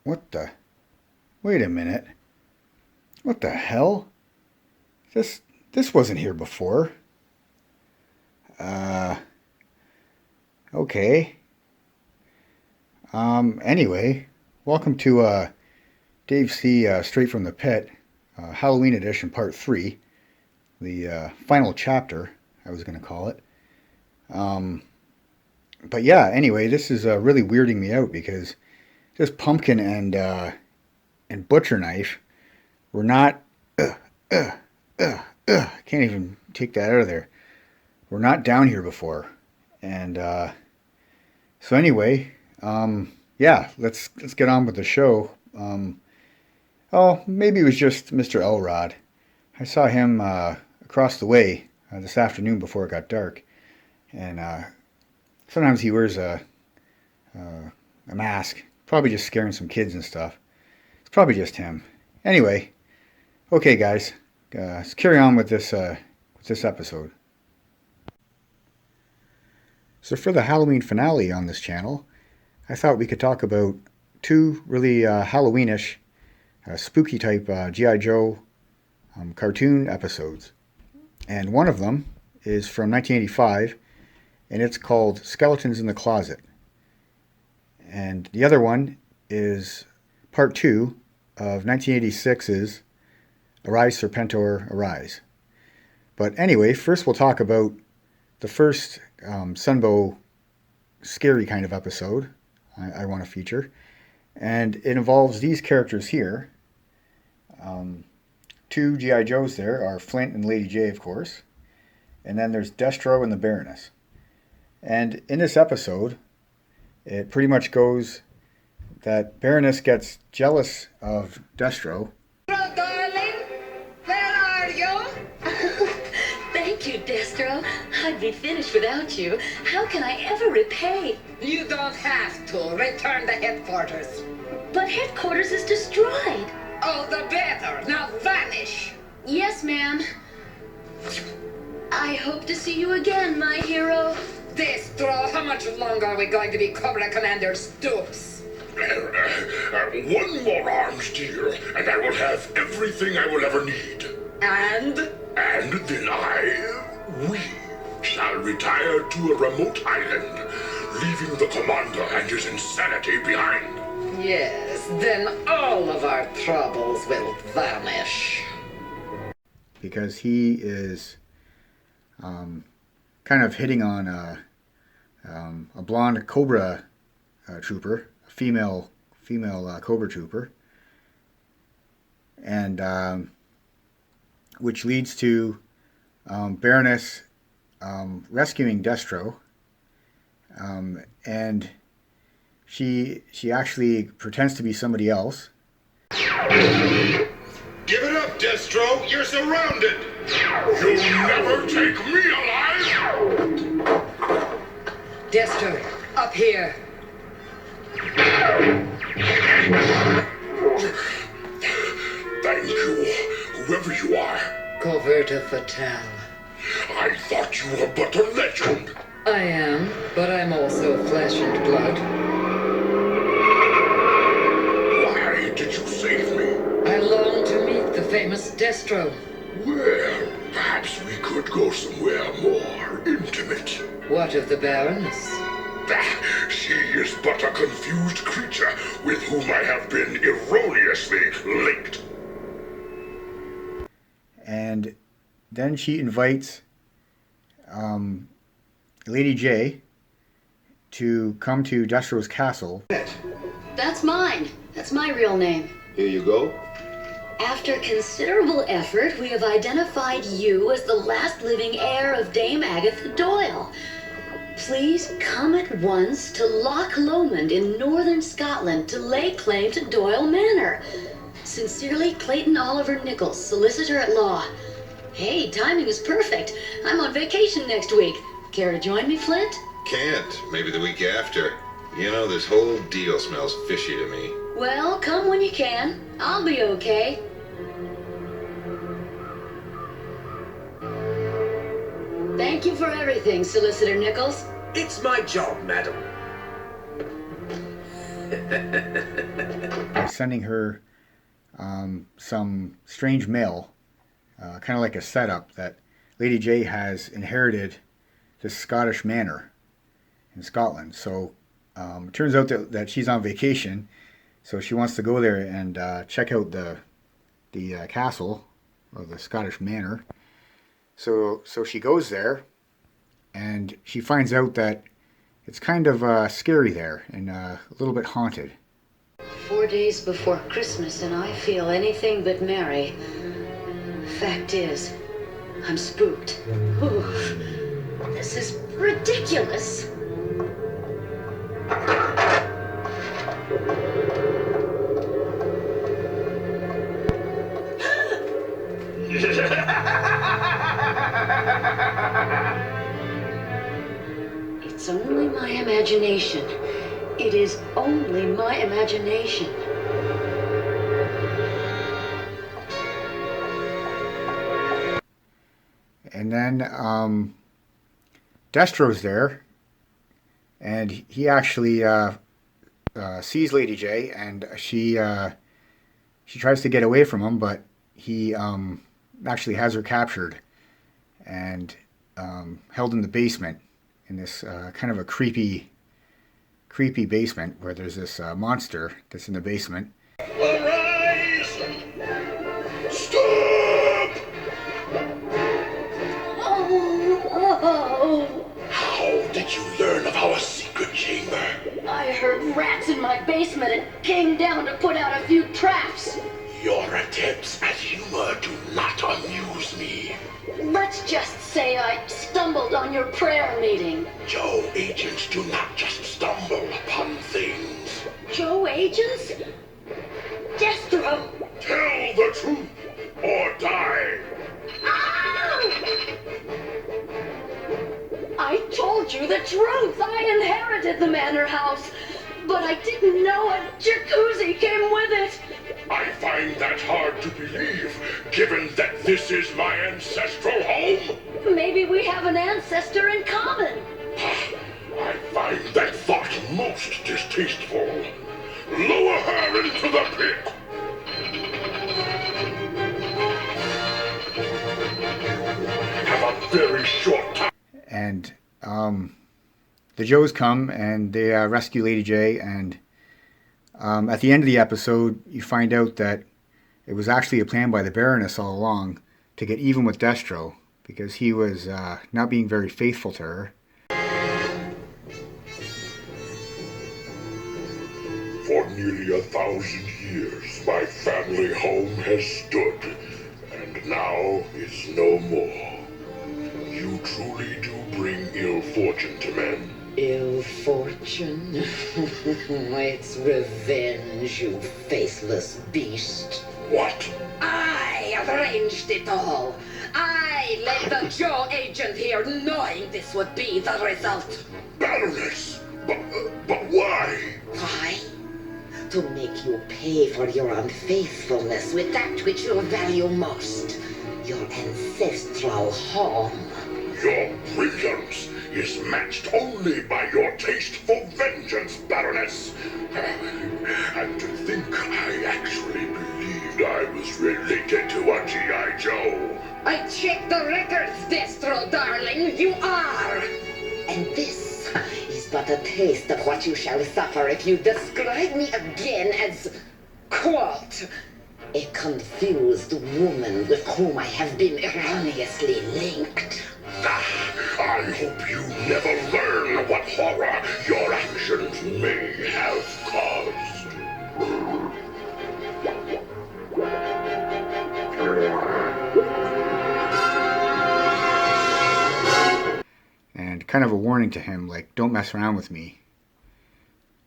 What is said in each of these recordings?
What the? Wait a minute. What the hell? This wasn't here before. Okay. Anyway, welcome to Dave C. Straight from the Pit, Halloween Edition Part 3, the final chapter, I was going to call it. But yeah, anyway, this is really weirding me out because this pumpkin and butcher knife were not, can't even take that out of there. We're not down here before. And so anyway, yeah, let's get on with the show. Oh, maybe it was just Mr. Elrod. I saw him across the way this afternoon before it got dark. And sometimes he wears a mask, probably just scaring some kids and stuff. It's probably just him. Anyway, okay, guys, let's carry on with this episode. So for the Halloween finale on this channel, I thought we could talk about two really Halloweenish, spooky type G.I. Joe cartoon episodes. And one of them is from 1985, and it's called Skeletons in the Closet. And the other one is part 2 of 1986's Arise Serpentor Arise. But anyway, first we'll talk about the first Sunbow scary kind of episode I want to feature. And it involves these characters here. Two G.I. Joes there are Flint and Lady J, of course. And then there's Destro and the Baroness. And in this episode, it pretty much goes that Baroness gets jealous of Destro. Hello, darling. Where are you? Thank you, Destro. I'd be finished without you. How can I ever repay? You don't have to. Return to headquarters. But headquarters is destroyed. Oh, the better. Now vanish. Yes, ma'am. I hope to see you again, my hero. Destro, how much longer are we going to be Cobra Commander Stoops? One more arms deal, and I will have everything I will ever need. And? And then we shall retire to a remote island, leaving the commander and his insanity behind. Yes, then all of our troubles will vanish. Because he is kind of hitting on a blonde Cobra trooper, a female Cobra trooper, and which leads to Baroness rescuing Destro, and she actually pretends to be somebody else. Give it up, Destro! You're surrounded! You'll never take me alive! Destro, up here. Thank you, whoever you are. Coverta Fatale. I thought you were but a legend. I am, but I'm also flesh and blood. Why did you save me? I long to meet the famous Destro. Well, perhaps we could go somewhere more intimate. What of the Baroness? She is but a confused creature with whom I have been erroneously linked. And then she invites Lady J to come to Destro's castle. That's mine. That's my real name. Here you go. After considerable effort, we have identified you as the last living heir of Dame Agatha Doyle. Please come at once to Loch Lomond in northern Scotland to lay claim to Doyle Manor. Sincerely, Clayton Oliver Nichols, Solicitor at Law. Hey, timing is perfect. I'm on vacation next week. Care to join me, Flint? Can't. Maybe the week after. You know, this whole deal smells fishy to me. Well, come when you can. I'll be okay. Thank you for everything, Solicitor Nichols. It's my job, madam. By sending her some strange mail, kind of like a setup that Lady J has inherited this Scottish manor in Scotland. So it turns out that she's on vacation, so she wants to go there and check out the castle or the Scottish manor. So she goes there, and she finds out that it's kind of scary there and a little bit haunted. 4 days before Christmas, and I feel anything but merry. Fact is, I'm spooked. Ooh, this is ridiculous. It's only my imagination. It is only my imagination. And then Destro's there, and he actually sees Lady J, and she tries to get away from him, but he actually has her captured and held in the basement, in this kind of a creepy basement where there's this monster that's in the basement. Arise! Stop! Oh. How did you learn of our secret chamber? I heard rats in my basement and came down to put out a few traps. Your attempts at humor do not amuse me. Let's just say I stumbled on your prayer meeting. Joe agents do not just stumble upon things. Joe agents? Destro! Tell the truth or die. I told you the truth. I inherited the manor house, but I didn't know a jacuzzi came with it. I find that hard to believe, given that this is my ancestral home. Maybe we have an ancestor in common. I find that thought most distasteful. Lower her into the pit. Have a very short time. And the Joes come and they rescue Lady J, and at the end of the episode you find out that it was actually a plan by the Baroness all along to get even with Destro, because he was not being very faithful to her. For nearly 1,000 years, my family home has stood, and now is no more. You truly do bring ill fortune to men. Ill fortune? It's revenge, you faithless beast. What? I arranged it all. I led the Joe agent here knowing this would be the result. Baroness! But why? Why? To make you pay for your unfaithfulness with that which you value most. Your ancestral home. Your brilliance is matched only by your taste for vengeance, Baroness. And to think I actually believed I was related to a G.I. Joe. I checked the records, Destro, darling. You are. And this is but a taste of what you shall suffer if you describe me again as, quote, a confused woman with whom I have been erroneously linked. I hope you never learn what horror your actions may have caused. kind of a warning to him, like, don't mess around with me.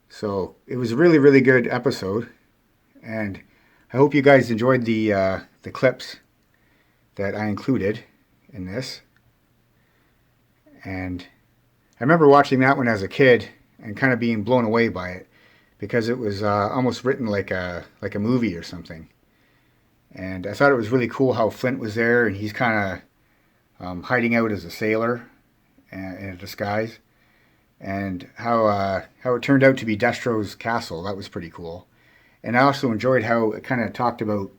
So it was a really, really good episode, and I hope you guys enjoyed the clips that I included in this. And I remember watching that one as a kid and kind of being blown away by it, because it was almost written like a movie or something. And I thought it was really cool how Flint was there, and he's kind of hiding out as a sailor in a disguise, and how it turned out to be Destro's castle. That was pretty cool. And I also enjoyed how it kind of talked about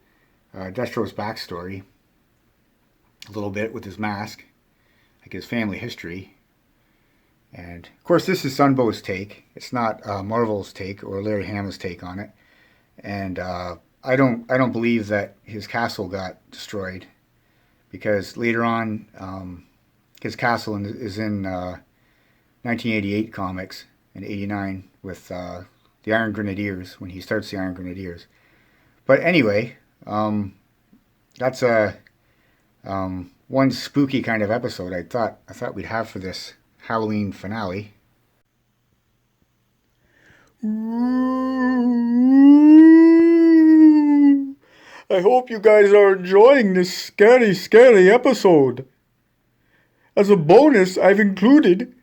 Destro's backstory a little bit with his mask, like his family history. And of course, this is Sunbow's take. It's not Marvel's take or Larry Hama's take on it. And I don't believe that his castle got destroyed, because later on, his castle is in 1988 comics and 89 with the Iron Grenadiers, when he starts the Iron Grenadiers. But anyway, that's a one spooky kind of episode I thought we'd have for this Halloween finale. I hope you guys are enjoying this scary, scary episode. As a bonus, I've included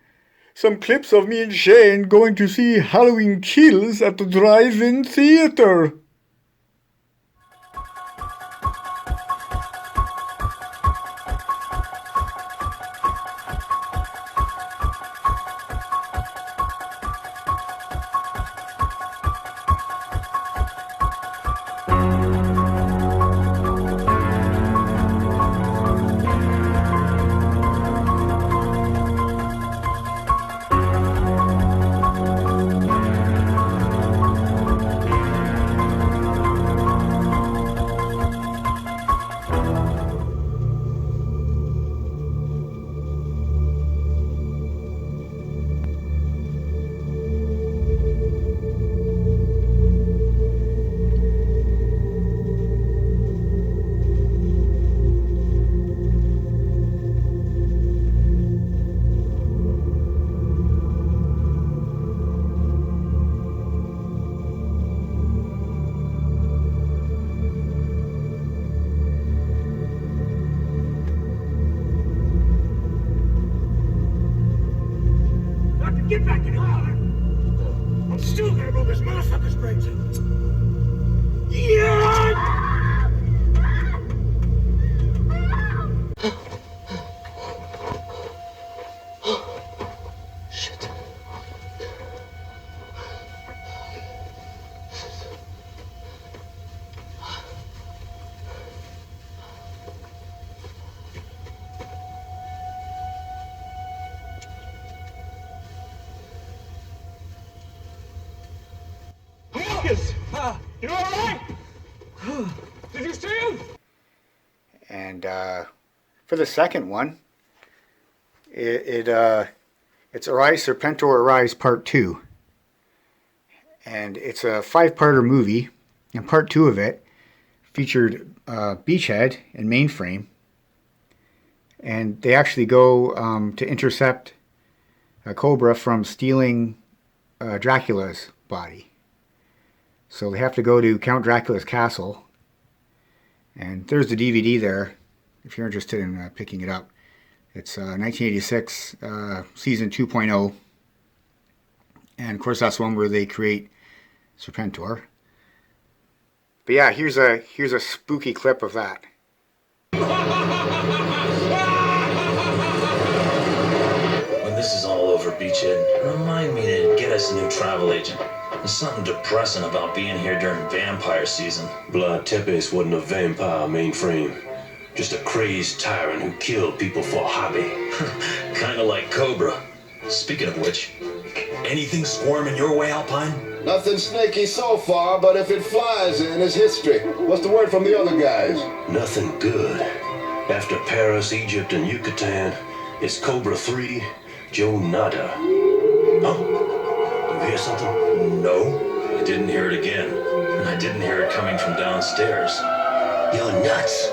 some clips of me and Shane going to see Halloween Kills at the drive-in theater. Get back in the car! I'm still gonna blow this motherfucker's brains out. Yeah! Shit. You all right? Did you see him? And for the second one, it's Arise Serpentor Arise Part 2. And it's a 5-parter movie, and Part 2 of it featured Beachhead and Mainframe. And they actually go to intercept Cobra from stealing Dracula's body. So they have to go to Count Dracula's castle. And there's the DVD there, if you're interested in picking it up. It's 1986, season 2.0. And of course that's one where they create Serpentor. But yeah, here's a spooky clip of that. When this is all over, Beachhead, remind me to get us a new travel agent. There's something depressing about being here during vampire season. Vlad Tepes wasn't a vampire, Mainframe. Just a crazed tyrant who killed people for a hobby. Kinda like Cobra. Speaking of which, anything squirming your way, Alpine? Nothing snaky so far, but if it flies in, it's history. What's the word from the other guys? Nothing good. After Paris, Egypt, and Yucatan, it's Cobra 3, Joe Nada. Huh? You hear something? No, I didn't hear it again. And I didn't hear it coming from downstairs. You're nuts.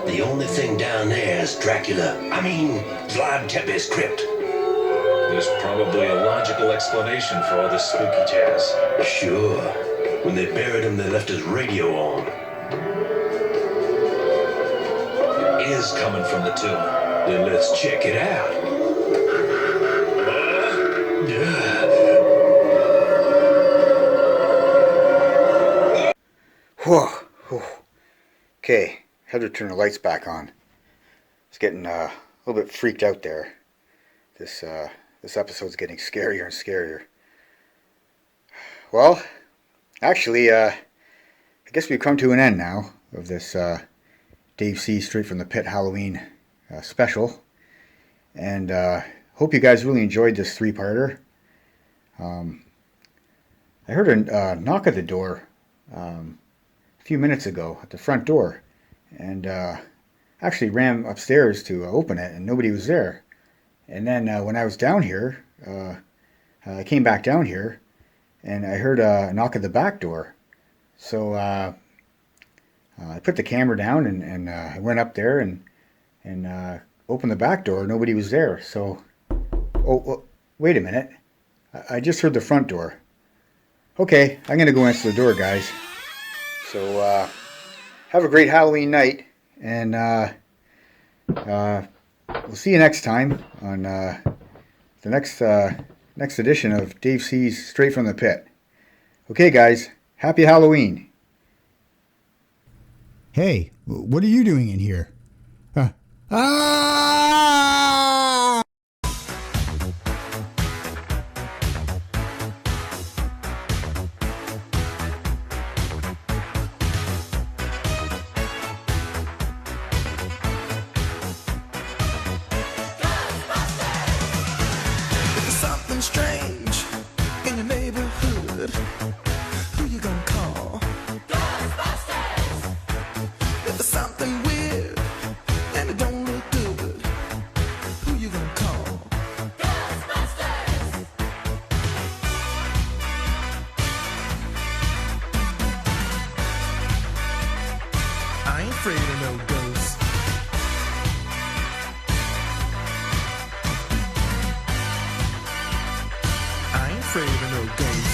The only thing down there is Vlad Tepes' crypt. There's probably a logical explanation for all this spooky jazz. Sure. When they buried him, they left his radio on. It is coming from the tomb. Then let's check it out. Whew. Whew. Okay, had to turn the lights back on. It's getting a little bit freaked out there. This episode's getting scarier and scarier. Well, actually, I guess we've come to an end now of this Dave C. Straight from the Pit Halloween special. And hope you guys really enjoyed this three-parter. I heard a knock at the door a few minutes ago at the front door. And actually ran upstairs to open it, and nobody was there. And then when I was down here, I came back down here, and I heard a knock at the back door. So I put the camera down and I went up there and opened the back door. Nobody was there. So, wait a minute. I just heard the front door. Okay, I'm going to go answer the door, guys. So have a great Halloween night, and we'll see you next time on the next edition of Dave C's Straight from the Pit. Okay, guys, happy Halloween. Hey, what are you doing in here? Something strange in your neighborhood. Who you gonna call? Ghostbusters! If there's something weird and it don't look good, who you gonna call? Ghostbusters! I ain't afraid of no ghosts. I ain't afraid of no ghosts.